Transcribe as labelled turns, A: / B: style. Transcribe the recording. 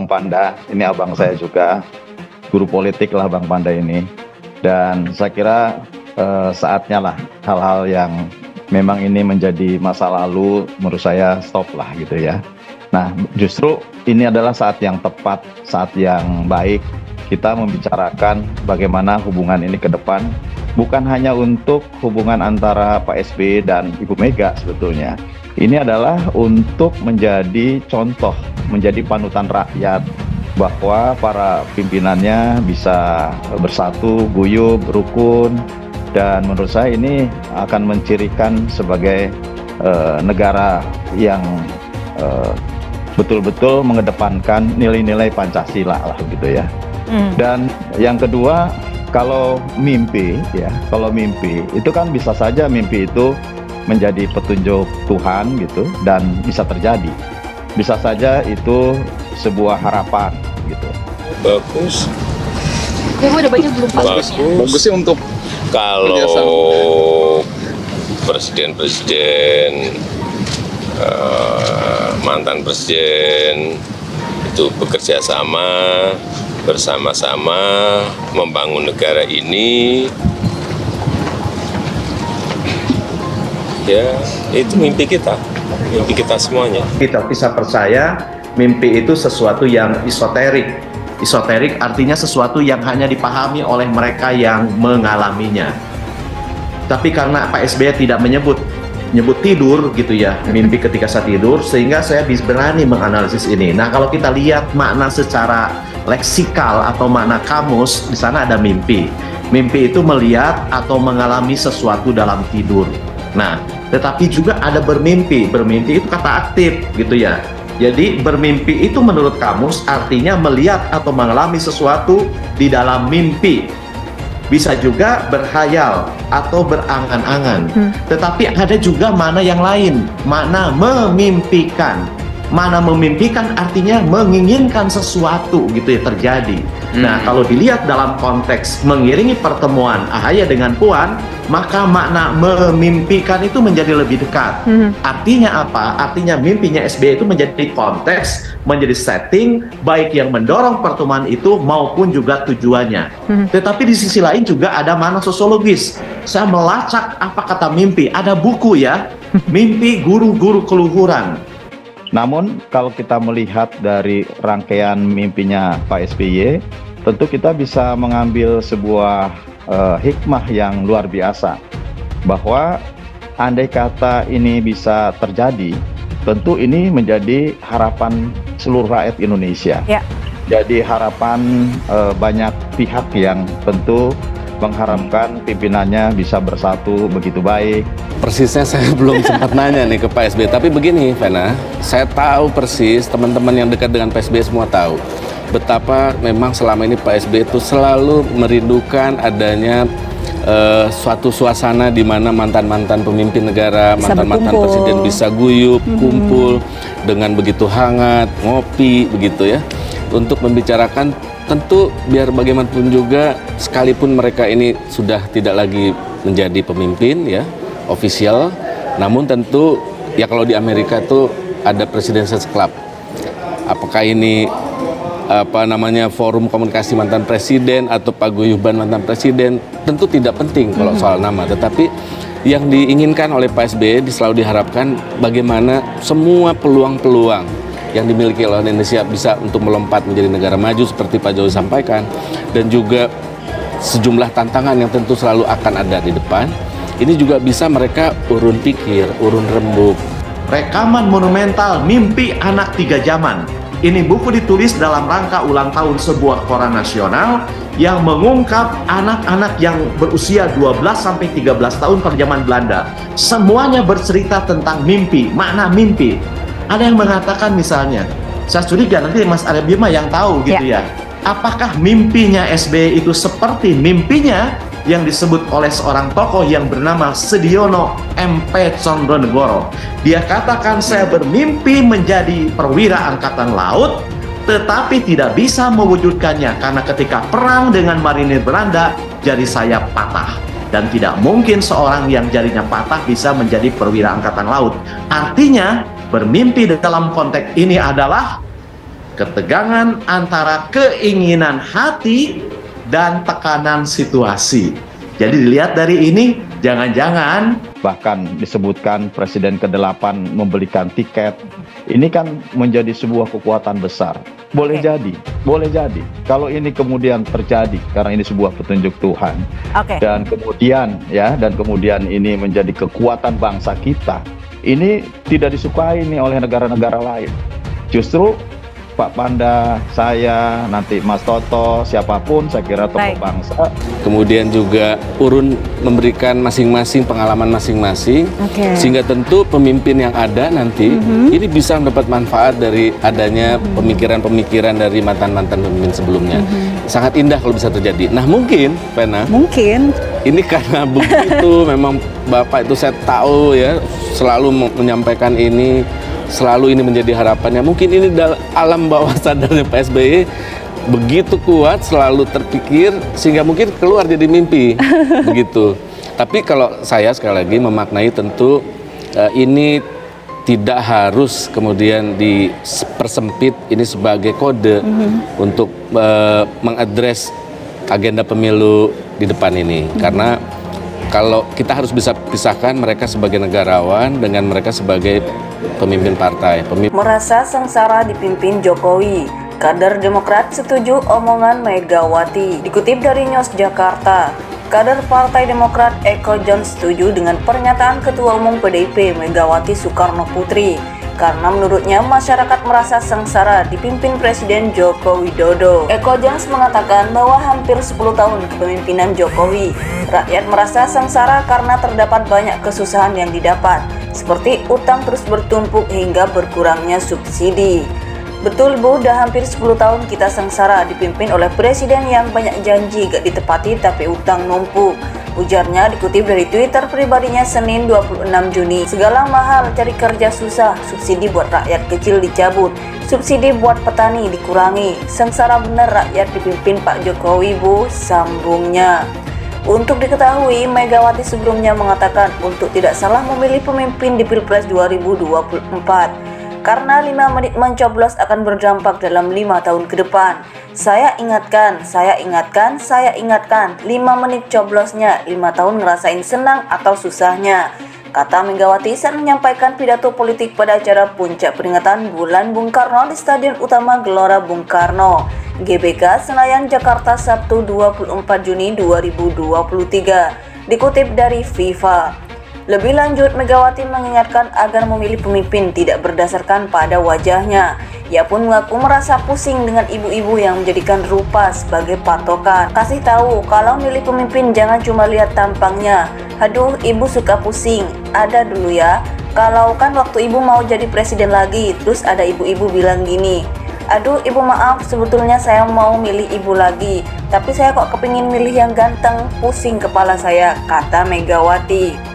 A: Bang Panda, ini abang saya juga, guru politik lah Bang Panda ini. Dan saya kira saatnya lah hal-hal yang memang ini menjadi masa lalu, menurut saya stop lah gitu ya. Nah, justru ini adalah saat yang tepat, saat yang baik kita membicarakan bagaimana hubungan ini ke depan. Bukan hanya untuk hubungan antara Pak SBY dan Ibu Mega sebetulnya. Ini adalah untuk menjadi contoh, menjadi panutan rakyat bahwa para pimpinannya bisa bersatu, guyup, rukun, dan menurut saya ini akan mencirikan sebagai negara yang betul-betul mengedepankan nilai-nilai Pancasila lah gitu ya. Dan yang kedua, kalau mimpi itu kan bisa saja mimpi itu menjadi petunjuk Tuhan gitu dan bisa terjadi. Bisa saja itu sebuah harapan gitu.
B: Bagus.
C: Ya, udah baca belum
B: Bagus sih untuk kalau presiden-presiden, mantan presiden itu bekerja sama, bersama-sama membangun negara ini. Ya, itu mimpi kita semuanya.
D: Kita bisa percaya mimpi itu sesuatu yang esoterik. Esoterik artinya sesuatu yang hanya dipahami oleh mereka yang mengalaminya. Tapi karena Pak SBY tidak menyebut tidur gitu ya, mimpi ketika saya tidur, sehingga saya bisa berani menganalisis ini. Nah, kalau kita lihat makna secara leksikal atau makna kamus, di sana ada mimpi. Mimpi itu melihat atau mengalami sesuatu dalam tidur. Nah, tetapi juga ada bermimpi. Bermimpi itu kata aktif gitu ya. Jadi bermimpi itu menurut kamus artinya melihat atau mengalami sesuatu di dalam mimpi. Bisa juga berhayal atau berangan-angan. Tetapi ada juga makna yang lain, makna memimpikan. Mana memimpikan artinya menginginkan sesuatu gitu ya terjadi. Nah, kalau dilihat dalam konteks mengiringi pertemuan AHY dengan Puan, maka makna memimpikan itu menjadi lebih dekat. Artinya apa? Artinya mimpinya SBY itu menjadi konteks, menjadi setting baik yang mendorong pertemuan itu maupun juga tujuannya. Tetapi di sisi lain juga ada makna sosiologis. Saya melacak apa kata mimpi. Ada buku ya, Mimpi Guru-Guru Keluhuran.
A: Namun kalau kita melihat dari rangkaian mimpinya Pak SBY, tentu kita bisa mengambil sebuah hikmah yang luar biasa. Bahwa andai kata ini bisa terjadi, tentu ini menjadi harapan seluruh rakyat Indonesia. Ya. Jadi harapan banyak pihak yang tentu mengharapkan pimpinannya bisa bersatu begitu baik.
B: Persisnya saya belum sempat nanya nih ke Pak SBY, tapi begini Vena, saya tahu persis, teman-teman yang dekat dengan Pak SBY semua tahu betapa memang selama ini Pak SBY itu selalu merindukan adanya suatu suasana di mana mantan-mantan pemimpin negara, mantan-mantan presiden bisa guyup, kumpul dengan begitu hangat, ngopi begitu ya, untuk membicarakan. Tentu biar bagaimanapun juga, sekalipun mereka ini sudah tidak lagi menjadi pemimpin ya, official, namun tentu ya kalau di Amerika itu ada Presidential Club. Apakah ini forum komunikasi mantan presiden atau paguyuban mantan presiden, tentu tidak penting kalau soal nama, tetapi yang diinginkan oleh Pak SBY selalu diharapkan bagaimana semua peluang-peluang yang dimiliki oleh Indonesia bisa untuk melompat menjadi negara maju seperti Pak Jokowi sampaikan, dan juga sejumlah tantangan yang tentu selalu akan ada di depan. Ini juga bisa mereka urun pikir, urun rembuk.
D: Rekaman monumental Mimpi Anak Tiga Zaman. Ini buku ditulis dalam rangka ulang tahun sebuah koran nasional yang mengungkap anak-anak yang berusia 12-13 tahun pada zaman Belanda. Semuanya bercerita tentang mimpi, makna mimpi. Ada yang mengatakan misalnya, saya curiga nanti Mas Arya Bima yang tahu gitu ya. Apakah mimpinya SBY itu seperti mimpinya yang disebut oleh seorang tokoh yang bernama Sediono MP Condronegoro. Dia katakan, saya bermimpi menjadi perwira angkatan laut, tetapi tidak bisa mewujudkannya karena ketika perang dengan marinir Belanda, jari saya patah. Dan tidak mungkin seorang yang jarinya patah bisa menjadi perwira angkatan laut. Artinya, bermimpi dalam konteks ini adalah ketegangan antara keinginan hati dan tekanan situasi. Jadi dilihat dari ini, jangan-jangan
A: Bahkan disebutkan Presiden ke-8 membelikan tiket. Ini kan menjadi sebuah kekuatan besar. Boleh jadi. Kalau ini kemudian terjadi, karena ini sebuah petunjuk Tuhan. Dan kemudian ini menjadi kekuatan bangsa kita. Ini tidak disukai nih oleh negara-negara lain. Justru Pak Panda, saya, nanti Mas Toto, siapapun saya kira tokoh bangsa.
B: Kemudian juga urun memberikan masing-masing pengalaman masing-masing, sehingga tentu pemimpin yang ada nanti ini bisa mendapat manfaat dari adanya pemikiran-pemikiran dari mantan-mantan pemimpin sebelumnya. Sangat indah kalau bisa terjadi. Nah mungkin, Pena, ini karena begitu memang Bapak itu saya tahu ya selalu menyampaikan ini. Selalu ini menjadi harapannya. Mungkin ini dalam alam bawah sadarnya Pak SBY begitu kuat, selalu terpikir sehingga mungkin keluar jadi mimpi begitu. Tapi kalau saya sekali lagi memaknai tentu ini tidak harus kemudian dipersempit ini sebagai kode untuk mengadres agenda pemilu di depan ini. Karena kalau kita harus bisa pisahkan mereka sebagai negarawan dengan mereka sebagai pemimpin partai.
E: Merasa sengsara dipimpin Jokowi, kader Demokrat setuju omongan Megawati. Dikutip dari News Jakarta, kader Partai Demokrat Eko Jones setuju dengan pernyataan Ketua Umum PDIP Megawati Soekarno Putri. Karena menurutnya masyarakat merasa sengsara dipimpin Presiden Joko Widodo. Eko Jones mengatakan bahwa hampir 10 tahun kepemimpinan Jokowi, rakyat merasa sengsara karena terdapat banyak kesusahan yang didapat, seperti utang terus bertumpuk hingga berkurangnya subsidi. Betul Bu, udah hampir 10 tahun kita sengsara dipimpin oleh presiden yang banyak janji gak ditepati tapi utang numpuk. Ujarnya dikutip dari Twitter pribadinya Senin 26 Juni. Segala mahal, cari kerja susah, subsidi buat rakyat kecil dicabut, subsidi buat petani dikurangi. Sengsara bener rakyat dipimpin Pak Jokowi Bu, sambungnya. Untuk diketahui, Megawati sebelumnya mengatakan untuk tidak salah memilih pemimpin di Pilpres 2024. Karena 5 menit mencoblos akan berdampak dalam 5 tahun ke depan. Saya ingatkan, 5 menit coblosnya, 5 tahun ngerasain senang atau susahnya. Kata Megawati saat menyampaikan pidato politik pada acara puncak peringatan Bulan Bung Karno di Stadion Utama Gelora Bung Karno, GBK Senayan, Jakarta, Sabtu 24 Juni 2023. Dikutip dari FIFA. Lebih lanjut, Megawati mengingatkan agar memilih pemimpin tidak berdasarkan pada wajahnya. Ia pun mengaku merasa pusing dengan ibu-ibu yang menjadikan rupa sebagai patokan. Kasih tahu kalau milih pemimpin jangan cuma lihat tampangnya. Aduh, ibu suka pusing. Ada dulu ya. Kalau kan waktu ibu mau jadi presiden lagi, terus ada ibu-ibu bilang gini, aduh ibu maaf, sebetulnya saya mau milih ibu lagi, tapi saya kok kepingin milih yang ganteng, pusing kepala saya, kata Megawati.